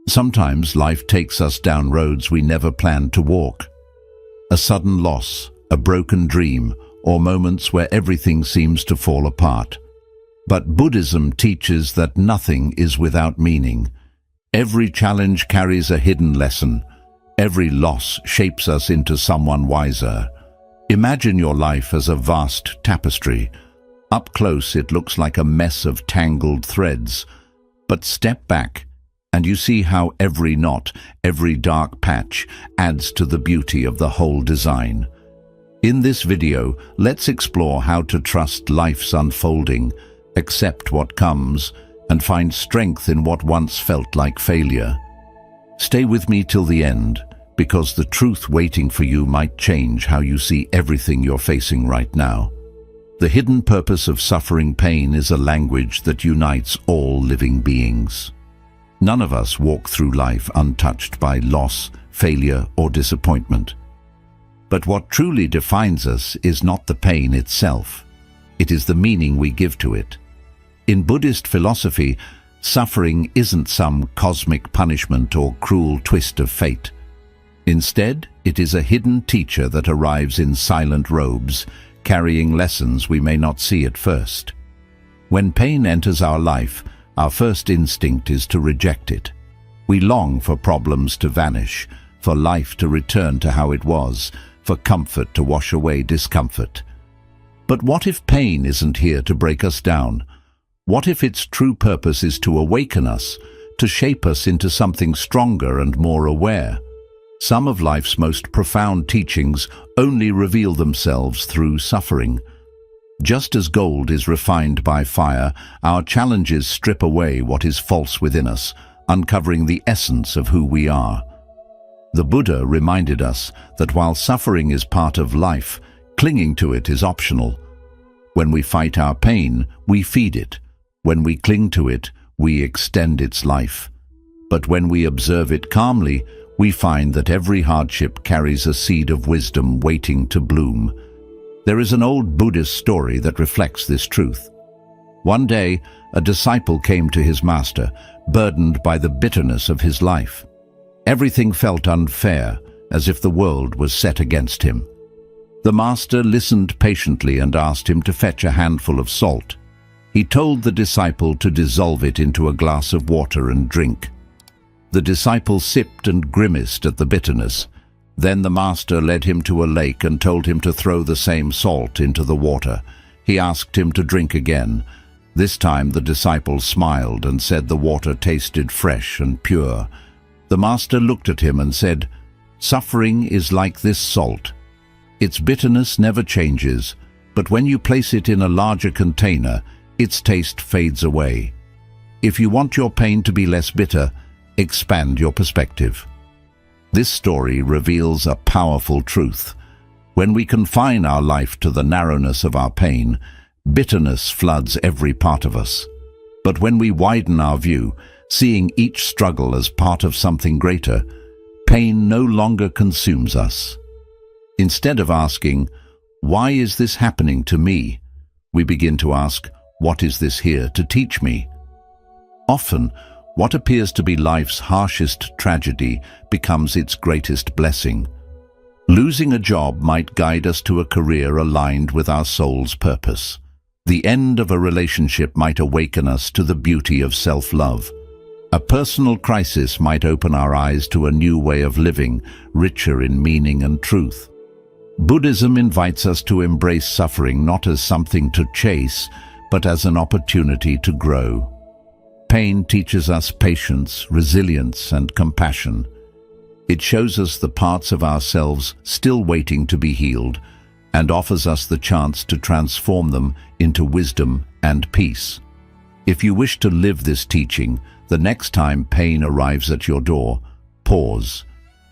Sometimes life takes us down roads we never planned to walk. A sudden loss, a broken dream, or moments where everything seems to fall apart. But Buddhism teaches that nothing is without meaning. Every challenge carries a hidden lesson. Every loss shapes us into someone wiser. Imagine your life as a vast tapestry. Up close it looks like a mess of tangled threads. But step back and you see how every knot, every dark patch adds to the beauty of the whole design. In this video, let's explore how to trust life's unfolding, accept what comes, and find strength in what once felt like failure. Stay with me till the end, because the truth waiting for you might change how you see everything you're facing right now. The hidden purpose of suffering pain is a language that unites all living beings. None of us walk through life untouched by loss, failure, or disappointment. But what truly defines us is not the pain itself. It is the meaning we give to it. In Buddhist philosophy, suffering isn't some cosmic punishment or cruel twist of fate. Instead, it is a hidden teacher that arrives in silent robes, carrying lessons we may not see at first. When pain enters our life, our first instinct is to reject it. We long for problems to vanish, for life to return to how it was, for comfort to wash away discomfort. But what if pain isn't here to break us down? What if its true purpose is to awaken us, to shape us into something stronger and more aware? Some of life's most profound teachings only reveal themselves through suffering. Just as gold is refined by fire, our challenges strip away what is false within us, uncovering the essence of who we are. The Buddha reminded us that while suffering is part of life, clinging to it is optional. When we fight our pain, we feed it. When we cling to it, we extend its life. But when we observe it calmly, we find that every hardship carries a seed of wisdom waiting to bloom. There is an old Buddhist story that reflects this truth. One day, a disciple came to his master, burdened by the bitterness of his life. Everything felt unfair, as if the world was set against him. The master listened patiently and asked him to fetch a handful of salt. He told the disciple to dissolve it into a glass of water and drink. The disciple sipped and grimaced at the bitterness. Then the master led him to a lake and told him to throw the same salt into the water. He asked him to drink again. This time the disciple smiled and said the water tasted fresh and pure. The master looked at him and said, "Suffering is like this salt. Its bitterness never changes, but when you place it in a larger container, its taste fades away. If you want your pain to be less bitter, expand your perspective." This story reveals a powerful truth. When we confine our life to the narrowness of our pain, bitterness floods every part of us. But when we widen our view, seeing each struggle as part of something greater, pain no longer consumes us. Instead of asking, "Why is this happening to me?" we begin to ask, "What is this here to teach me?" Often, what appears to be life's harshest tragedy becomes its greatest blessing. Losing a job might guide us to a career aligned with our soul's purpose. The end of a relationship might awaken us to the beauty of self-love. A personal crisis might open our eyes to a new way of living, richer in meaning and truth. Buddhism invites us to embrace suffering not as something to chase, but as an opportunity to grow. Pain teaches us patience, resilience, and compassion. It shows us the parts of ourselves still waiting to be healed and offers us the chance to transform them into wisdom and peace. If you wish to live this teaching, the next time pain arrives at your door, pause.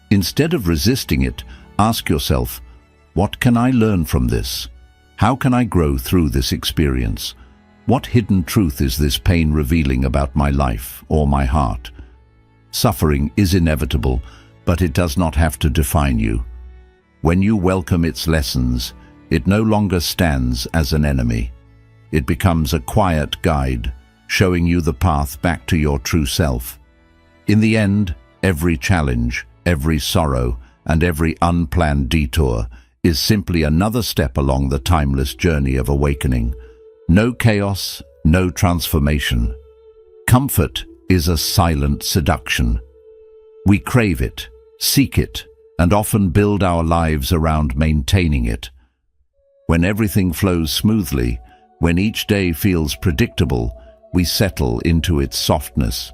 Instead of resisting it, ask yourself, "What can I learn from this? How can I grow through this experience? What hidden truth is this pain revealing about my life or my heart?" Suffering is inevitable, but it does not have to define you. When you welcome its lessons, it no longer stands as an enemy. It becomes a quiet guide, showing you the path back to your true self. In the end, every challenge, every sorrow, and every unplanned detour is simply another step along the timeless journey of awakening. No chaos, no transformation. Comfort is a silent seduction. We crave it, seek it, and often build our lives around maintaining it. When everything flows smoothly, when each day feels predictable, we settle into its softness.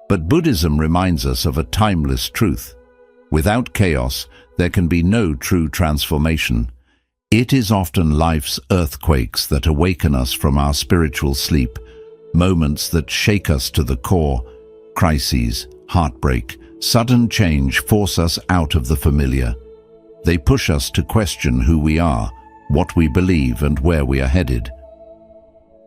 But Buddhism reminds us of a timeless truth. Without chaos, there can be no true transformation. It is often life's earthquakes that awaken us from our spiritual sleep, moments that shake us to the core. Crises, heartbreak, sudden change force us out of the familiar. They push us to question who we are, what we believe, and where we are headed.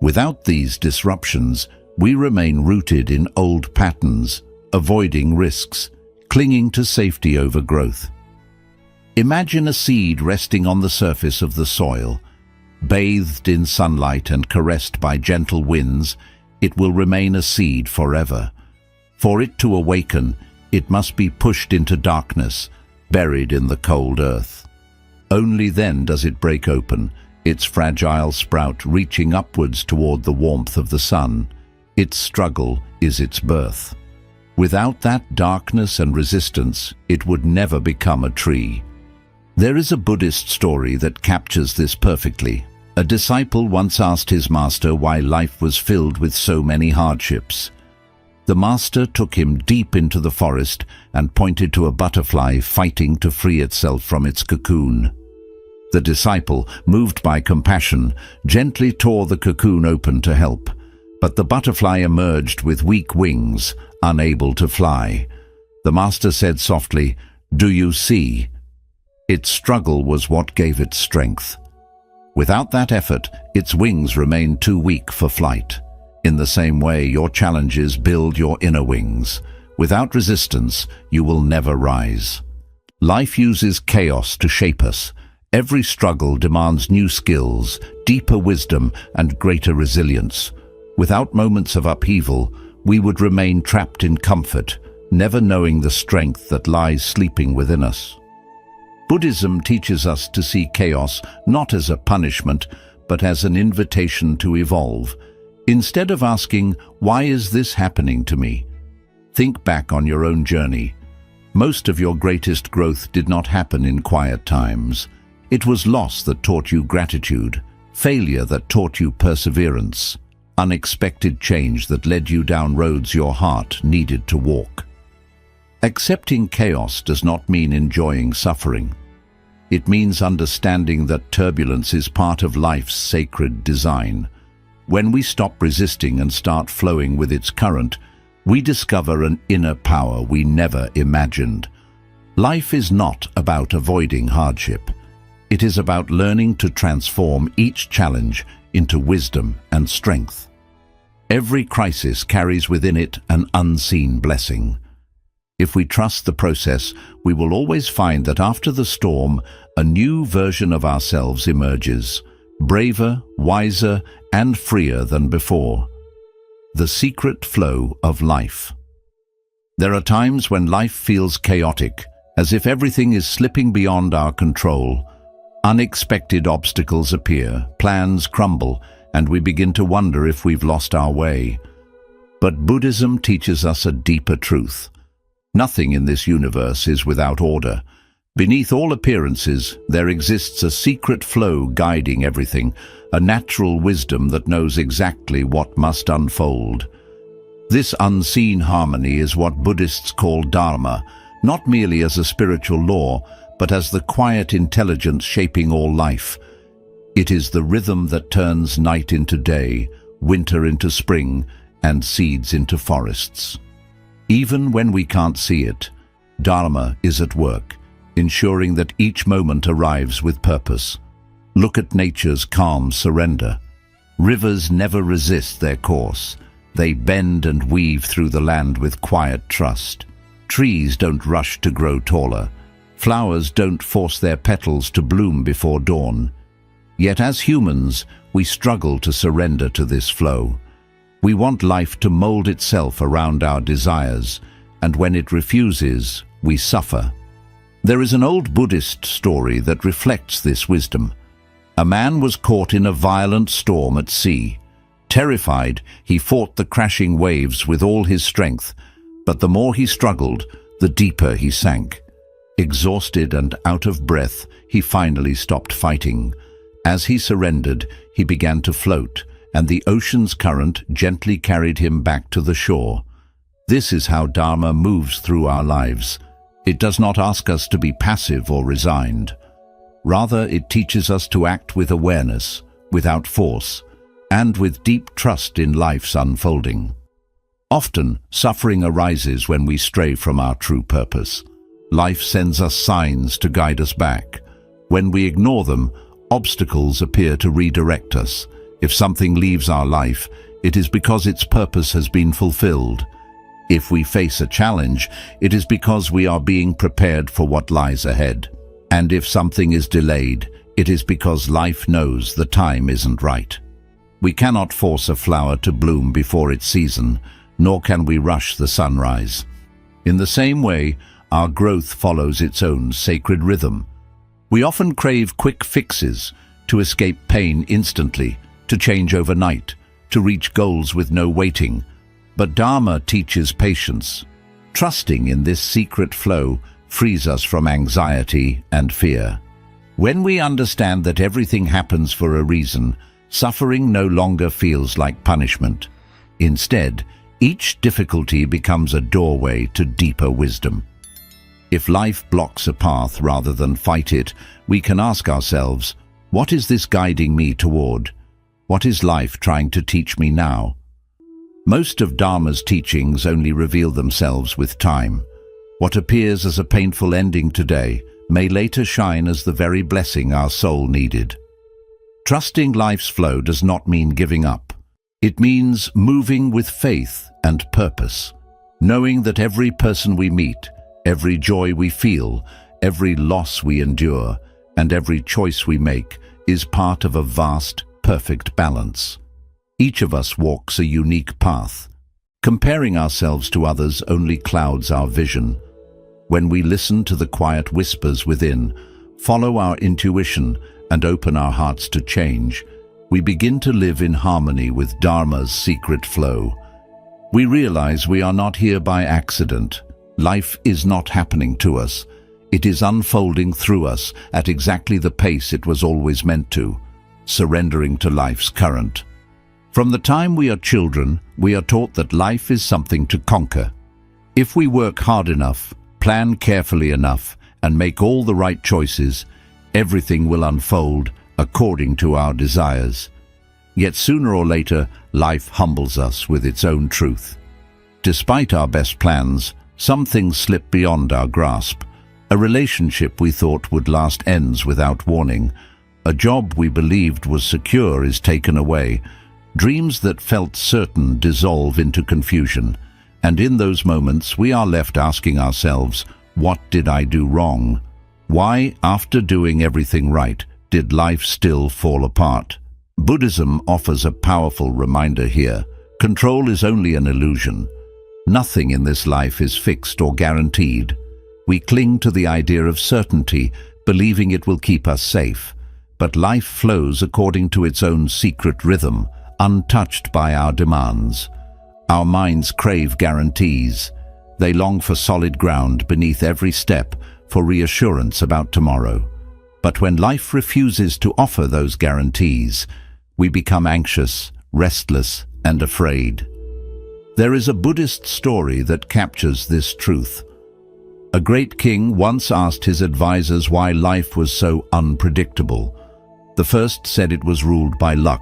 Without these disruptions, we remain rooted in old patterns, avoiding risks, clinging to safety over growth. Imagine a seed resting on the surface of the soil. Bathed in sunlight and caressed by gentle winds, it will remain a seed forever. For it to awaken, it must be pushed into darkness, buried in the cold earth. Only then does it break open, its fragile sprout reaching upwards toward the warmth of the sun. Its struggle is its birth. Without that darkness and resistance, it would never become a tree. There is a Buddhist story that captures this perfectly. A disciple once asked his master why life was filled with so many hardships. The master took him deep into the forest and pointed to a butterfly fighting to free itself from its cocoon. The disciple, moved by compassion, gently tore the cocoon open to help, but the butterfly emerged with weak wings, unable to fly. The master said softly, "Do you see?" Its struggle was what gave it strength. Without that effort, its wings remained too weak for flight. In the same way, your challenges build your inner wings. Without resistance, you will never rise. Life uses chaos to shape us. Every struggle demands new skills, deeper wisdom, and greater resilience. Without moments of upheaval, we would remain trapped in comfort, never knowing the strength that lies sleeping within us. Buddhism teaches us to see chaos not as a punishment, but as an invitation to evolve. Instead of asking, "Why is this happening to me?" think back on your own journey. Most of your greatest growth did not happen in quiet times. It was loss that taught you gratitude, failure that taught you perseverance, unexpected change that led you down roads your heart needed to walk. Accepting chaos does not mean enjoying suffering. It means understanding that turbulence is part of life's sacred design. When we stop resisting and start flowing with its current, we discover an inner power we never imagined. Life is not about avoiding hardship. It is about learning to transform each challenge into wisdom and strength. Every crisis carries within it an unseen blessing. If we trust the process, we will always find that after the storm, a new version of ourselves emerges, braver, wiser, and freer than before. The secret flow of life. There are times when life feels chaotic, as if everything is slipping beyond our control. Unexpected obstacles appear, plans crumble, and we begin to wonder if we've lost our way. But Buddhism teaches us a deeper truth. Nothing in this universe is without order. Beneath all appearances, there exists a secret flow guiding everything, a natural wisdom that knows exactly what must unfold. This unseen harmony is what Buddhists call Dharma, not merely as a spiritual law, but as the quiet intelligence shaping all life. It is the rhythm that turns night into day, winter into spring, and seeds into forests. Even when we can't see it, Dharma is at work, ensuring that each moment arrives with purpose. Look at nature's calm surrender. Rivers never resist their course. They bend and weave through the land with quiet trust. Trees don't rush to grow taller. Flowers don't force their petals to bloom before dawn. Yet as humans, we struggle to surrender to this flow. We want life to mold itself around our desires, and when it refuses, we suffer. There is an old Buddhist story that reflects this wisdom. A man was caught in a violent storm at sea. Terrified, he fought the crashing waves with all his strength, but the more he struggled, the deeper he sank. Exhausted and out of breath, he finally stopped fighting. As he surrendered, he began to float, and the ocean's current gently carried him back to the shore. This is how Dharma moves through our lives. It does not ask us to be passive or resigned. Rather, it teaches us to act with awareness, without force, and with deep trust in life's unfolding. Often, suffering arises when we stray from our true purpose. Life sends us signs to guide us back. When we ignore them, obstacles appear to redirect us. If something leaves our life, it is because its purpose has been fulfilled. If we face a challenge, it is because we are being prepared for what lies ahead. And if something is delayed, it is because life knows the time isn't right. We cannot force a flower to bloom before its season, nor can we rush the sunrise. In the same way, our growth follows its own sacred rhythm. We often crave quick fixes, to escape pain instantly, to change overnight, to reach goals with no waiting. But Dharma teaches patience. Trusting in this secret flow frees us from anxiety and fear. When we understand that everything happens for a reason, suffering no longer feels like punishment. Instead, each difficulty becomes a doorway to deeper wisdom. If life blocks a path rather than fight it, we can ask ourselves, what is this guiding me toward? What is life trying to teach me now? Most of Dharma's teachings only reveal themselves with time. What appears as a painful ending today may later shine as the very blessing our soul needed. Trusting life's flow does not mean giving up. It means moving with faith and purpose, knowing that every person we meet, every joy we feel, every loss we endure, and every choice we make is part of a vast, perfect balance. Each of us walks a unique path. Comparing ourselves to others only clouds our vision. When we listen to the quiet whispers within, follow our intuition, and open our hearts to change, we begin to live in harmony with Dharma's secret flow. We realize we are not here by accident. Life is not happening to us. It is unfolding through us at exactly the pace it was always meant to, surrendering to life's current. From the time we are children, we are taught that life is something to conquer. If we work hard enough, plan carefully enough, and make all the right choices, everything will unfold according to our desires. Yet sooner or later, life humbles us with its own truth. Despite our best plans, some things slip beyond our grasp. A relationship we thought would last ends without warning. A job we believed was secure is taken away. Dreams that felt certain dissolve into confusion, and in those moments we are left asking ourselves, what did I do wrong? Why, after doing everything right, did life still fall apart? Buddhism offers a powerful reminder here. Control is only an illusion. Nothing in this life is fixed or guaranteed. We cling to the idea of certainty, believing it will keep us safe. But life flows according to its own secret rhythm, untouched by our demands. Our minds crave guarantees. They long for solid ground beneath every step, for reassurance about tomorrow. But when life refuses to offer those guarantees, we become anxious, restless, and afraid. There is a Buddhist story that captures this truth. A great king once asked his advisors why life was so unpredictable. The first said it was ruled by luck.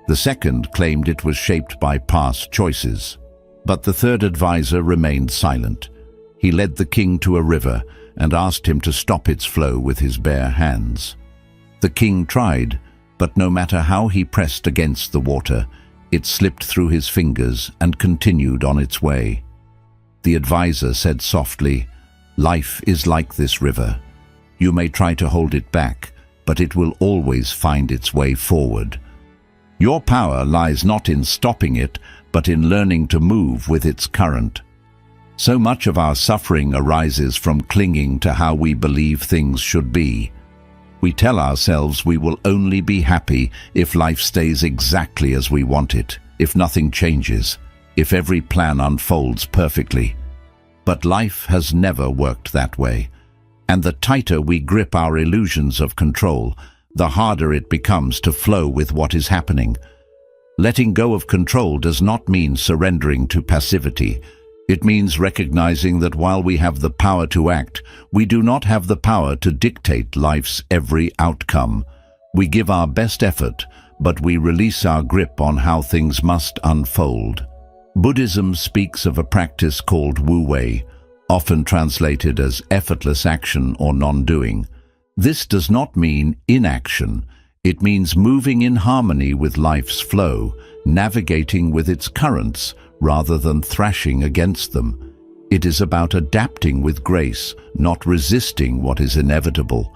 The second claimed it was shaped by past choices. But the third advisor remained silent. He led the king to a river and asked him to stop its flow with his bare hands. The king tried, but no matter how he pressed against the water, it slipped through his fingers and continued on its way. The advisor said softly, "Life is like this river. You may try to hold it back, but it will always find its way forward. Your power lies not in stopping it, but in learning to move with its current." So much of our suffering arises from clinging to how we believe things should be. We tell ourselves we will only be happy if life stays exactly as we want it, if nothing changes, if every plan unfolds perfectly. But life has never worked that way, and the tighter we grip our illusions of control, the harder it becomes to flow with what is happening. Letting go of control does not mean surrendering to passivity. It means recognizing that while we have the power to act, we do not have the power to dictate life's every outcome. We give our best effort, but we release our grip on how things must unfold. Buddhism speaks of a practice called wu-wei, often translated as effortless action or non-doing. This does not mean inaction. It means moving in harmony with life's flow, navigating with its currents, rather than thrashing against them. It is about adapting with grace, not resisting what is inevitable.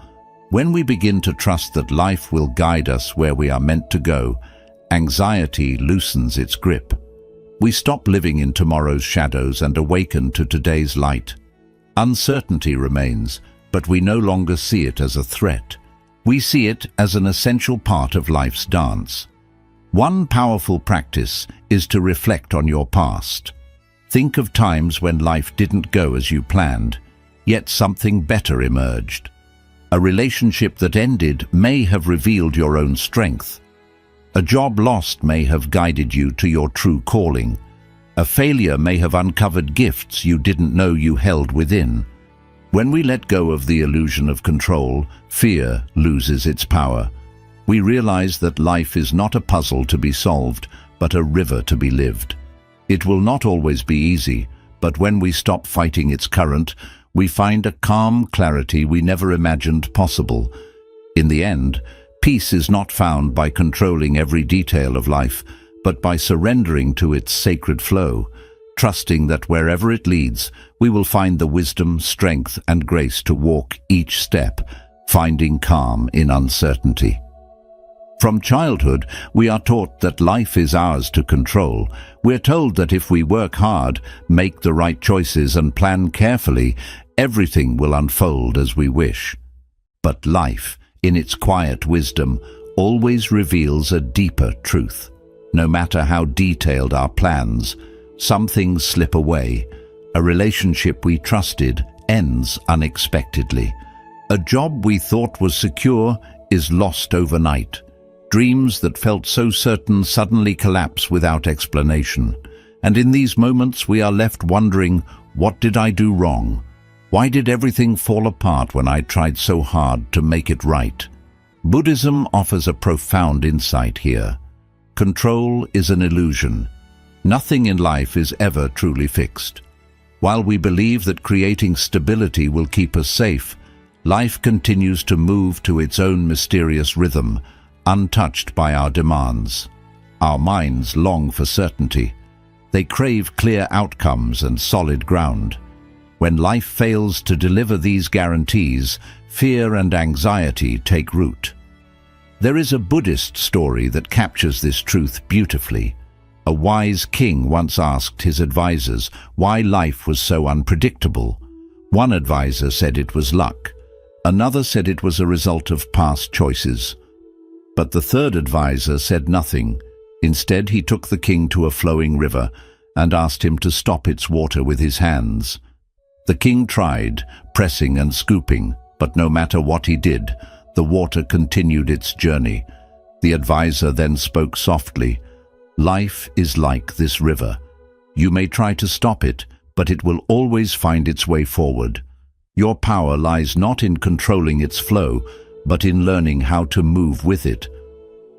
When we begin to trust that life will guide us where we are meant to go, anxiety loosens its grip. We stop living in tomorrow's shadows and awaken to today's light. Uncertainty remains, but we no longer see it as a threat. We see it as an essential part of life's dance. One powerful practice is to reflect on your past. Think of times when life didn't go as you planned, yet something better emerged. A relationship that ended may have revealed your own strength. A job lost may have guided you to your true calling. A failure may have uncovered gifts you didn't know you held within. When we let go of the illusion of control, fear loses its power. We realize that life is not a puzzle to be solved, but a river to be lived. It will not always be easy, but when we stop fighting its current, we find a calm clarity we never imagined possible. In the end, peace is not found by controlling every detail of life, but by surrendering to its sacred flow, trusting that wherever it leads, we will find the wisdom, strength, and grace to walk each step, finding calm in uncertainty. From childhood, we are taught that life is ours to control. We're told that if we work hard, make the right choices, and plan carefully, everything will unfold as we wish. But life, in its quiet wisdom, always reveals a deeper truth. No matter how detailed our plans, some things slip away. A relationship we trusted ends unexpectedly. A job we thought was secure is lost overnight. Dreams that felt so certain suddenly collapse without explanation. And in these moments we are left wondering, what did I do wrong? Why did everything fall apart when I tried so hard to make it right? Buddhism offers a profound insight here. Control is an illusion. Nothing in life is ever truly fixed. While we believe that creating stability will keep us safe, life continues to move to its own mysterious rhythm, untouched by our demands. Our minds long for certainty. They crave clear outcomes and solid ground. When life fails to deliver these guarantees, fear and anxiety take root. There is a Buddhist story that captures this truth beautifully. A wise king once asked his advisors why life was so unpredictable. One advisor said it was luck. Another said it was a result of past choices. But the third advisor said nothing. Instead, he took the king to a flowing river and asked him to stop its water with his hands. The king tried, pressing and scooping, but no matter what he did, the water continued its journey. The advisor then spoke softly, "Life is like this river. You may try to stop it, but it will always find its way forward. Your power lies not in controlling its flow, but in learning how to move with it."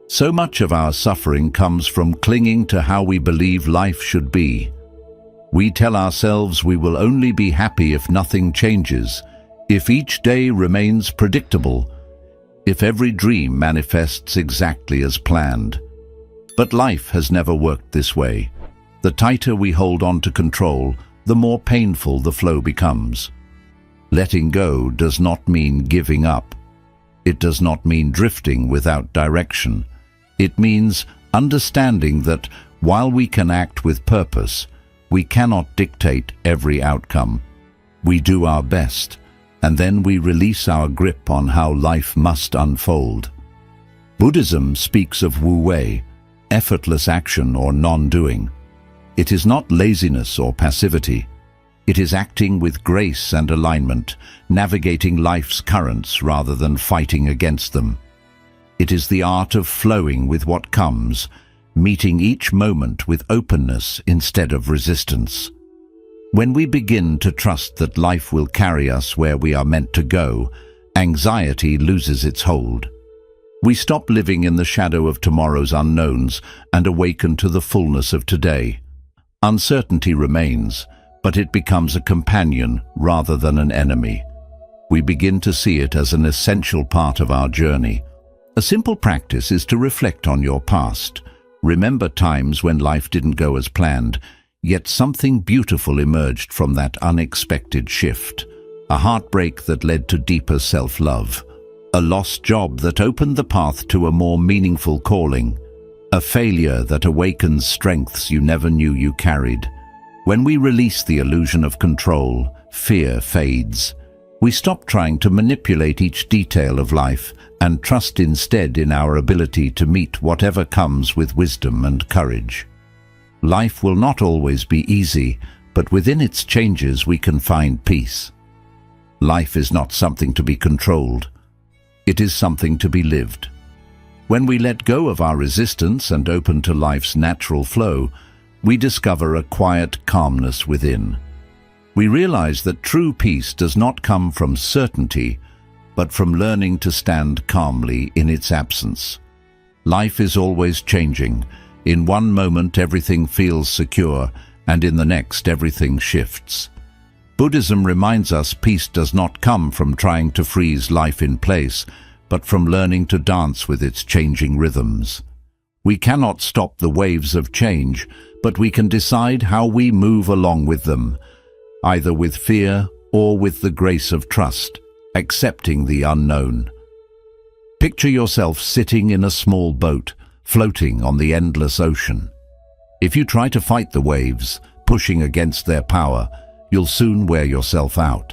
So much of our suffering comes from clinging to how we believe life should be. We tell ourselves we will only be happy if nothing changes, if each day remains predictable, if every dream manifests exactly as planned. But life has never worked this way. The tighter we hold on to control, the more painful the flow becomes. Letting go does not mean giving up. It does not mean drifting without direction. It means understanding that while we can act with purpose, We cannot dictate every outcome. We do our best, and then we release our grip on how life must unfold. Buddhism speaks of wu-wei, effortless action or non-doing. It is not laziness or passivity. It is acting with grace and alignment, navigating life's currents rather than fighting against them. It is the art of flowing with what comes, meeting each moment with openness instead of resistance. When we begin to trust that life will carry us where we are meant to go, anxiety loses its hold. We stop living in the shadow of tomorrow's unknowns and awaken to the fullness of today. Uncertainty remains, but it becomes a companion rather than an enemy. We begin to see it as an essential part of our journey. A simple practice is to reflect on your past. Remember times when life didn't go as planned, yet something beautiful emerged from that unexpected shift. A heartbreak that led to deeper self-love. A lost job that opened the path to a more meaningful calling. A failure that awakens strengths you never knew you carried. When we release the illusion of control, fear fades. We stop trying to manipulate each detail of life and trust instead in our ability to meet whatever comes with wisdom and courage. Life will not always be easy, but within its changes we can find peace. Life is not something to be controlled. It is something to be lived. When we let go of our resistance and open to life's natural flow, we discover a quiet calmness within. We realize that true peace does not come from certainty, but from learning to stand calmly in its absence. Life is always changing. In one moment everything feels secure, and in the next everything shifts. Buddhism reminds us peace does not come from trying to freeze life in place, but from learning to dance with its changing rhythms. We cannot stop the waves of change, but we can decide how we move along with them, either with fear or with the grace of trust, accepting the unknown. Picture yourself sitting in a small boat, floating on the endless ocean. If you try to fight the waves, pushing against their power, you'll soon wear yourself out.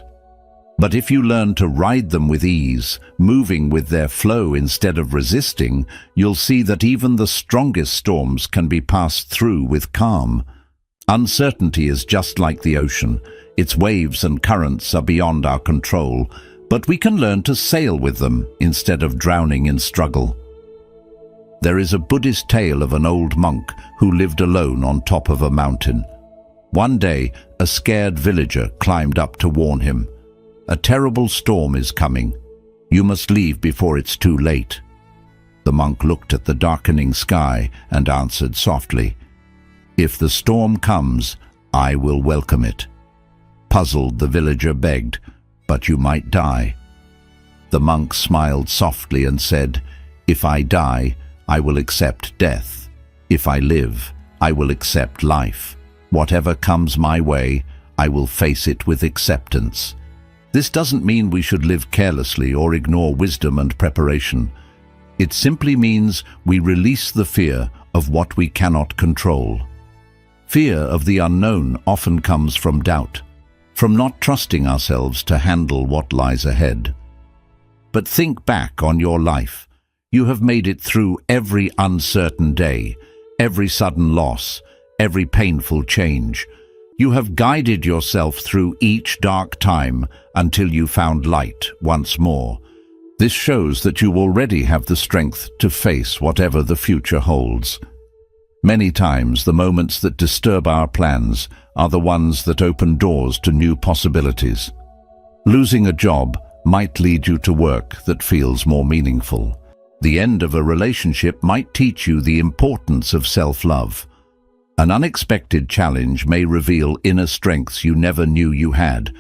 But if you learn to ride them with ease, moving with their flow instead of resisting, you'll see that even the strongest storms can be passed through with calm. Uncertainty is just like the ocean. Its waves and currents are beyond our control, but we can learn to sail with them instead of drowning in struggle. There is a Buddhist tale of an old monk who lived alone on top of a mountain. One day, a scared villager climbed up to warn him. "A terrible storm is coming. You must leave before it's too late." The monk looked at the darkening sky and answered softly, "If the storm comes, I will welcome it." Puzzled, the villager begged, "But you might die." The monk smiled softly and said, "If I die, I will accept death. If I live, I will accept life. Whatever comes my way, I will face it with acceptance." This doesn't mean we should live carelessly or ignore wisdom and preparation. It simply means we release the fear of what we cannot control. Fear of the unknown often comes from doubt, from not trusting ourselves to handle what lies ahead. But think back on your life. You have made it through every uncertain day, every sudden loss, every painful change. You have guided yourself through each dark time until you found light once more. This shows that you already have the strength to face whatever the future holds. Many times, the moments that disturb our plans are the ones that open doors to new possibilities. Losing a job might lead you to work that feels more meaningful. The end of a relationship might teach you the importance of self-love. An unexpected challenge may reveal inner strengths you never knew you had.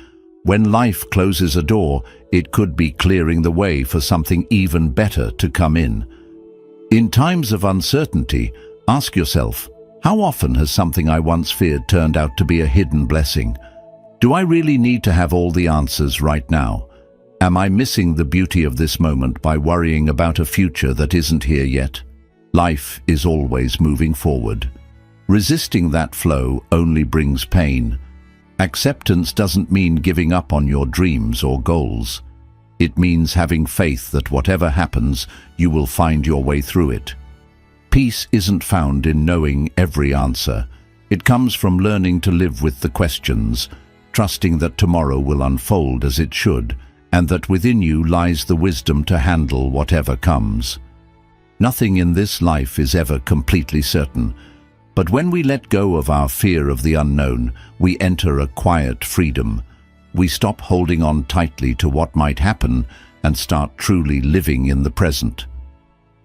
When life closes a door, it could be clearing the way for something even better to come in. In times of uncertainty, ask yourself, how often has something I once feared turned out to be a hidden blessing? Do I really need to have all the answers right now? Am I missing the beauty of this moment by worrying about a future that isn't here yet? Life is always moving forward. Resisting that flow only brings pain. Acceptance doesn't mean giving up on your dreams or goals. It means having faith that whatever happens, you will find your way through it. Peace isn't found in knowing every answer. It comes from learning to live with the questions, trusting that tomorrow will unfold as it should, and that within you lies the wisdom to handle whatever comes. Nothing in this life is ever completely certain, but when we let go of our fear of the unknown, we enter a quiet freedom. We stop holding on tightly to what might happen and start truly living in the present.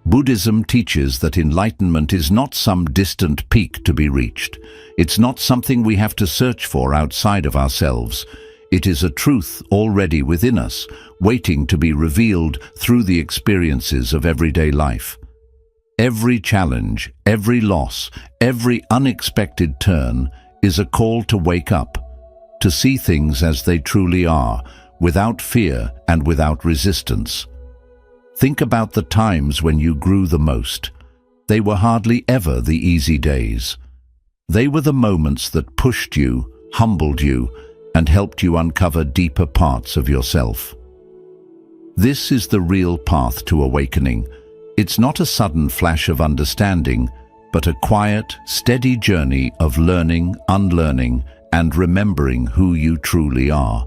Buddhism teaches that enlightenment is not some distant peak to be reached. It's not something we have to search for outside of ourselves. It is a truth already within us, waiting to be revealed through the experiences of everyday life. Every challenge, every loss, every unexpected turn is a call to wake up, to see things as they truly are, without fear and without resistance. Think about the times when you grew the most. They were hardly ever the easy days. They were the moments that pushed you, humbled you, and helped you uncover deeper parts of yourself. This is the real path to awakening. It's not a sudden flash of understanding, but a quiet, steady journey of learning, unlearning, and remembering who you truly are.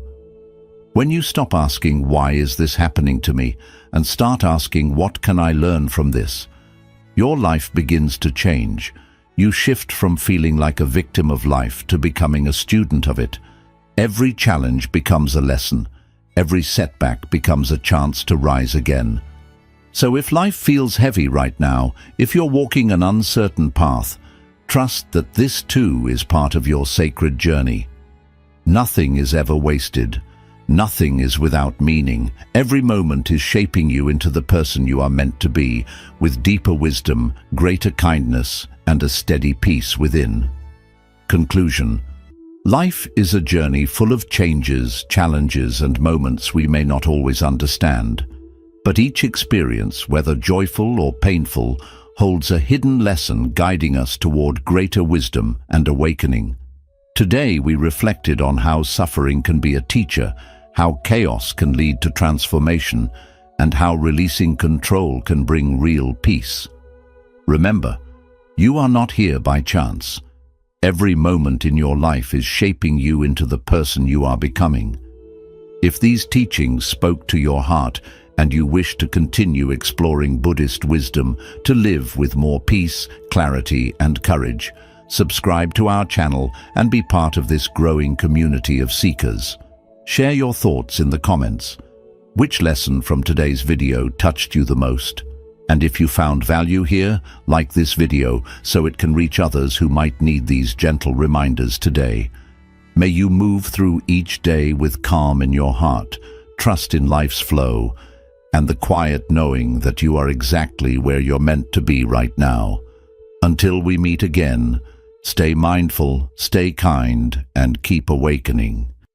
When you stop asking, "Why is this happening to me?" and start asking, "What can I learn from this?" your life begins to change. You shift from feeling like a victim of life to becoming a student of it. Every challenge becomes a lesson. Every setback becomes a chance to rise again. So if life feels heavy right now, if you're walking an uncertain path, trust that this too is part of your sacred journey. Nothing is ever wasted. Nothing is without meaning. Every moment is shaping you into the person you are meant to be, with deeper wisdom, greater kindness, and a steady peace within. Conclusion. Life is a journey full of changes, challenges, and moments we may not always understand. But each experience, whether joyful or painful, holds a hidden lesson guiding us toward greater wisdom and awakening. Today we reflected on how suffering can be a teacher, how chaos can lead to transformation, and how releasing control can bring real peace. Remember, you are not here by chance. Every moment in your life is shaping you into the person you are becoming. If these teachings spoke to your heart and you wish to continue exploring Buddhist wisdom to live with more peace, clarity, and courage, subscribe to our channel and be part of this growing community of seekers. Share your thoughts in the comments. Which lesson from today's video touched you the most? And if you found value here, like this video so it can reach others who might need these gentle reminders today. May you move through each day with calm in your heart, trust in life's flow, and the quiet knowing that you are exactly where you're meant to be right now. Until we meet again, stay mindful, stay kind, and keep awakening.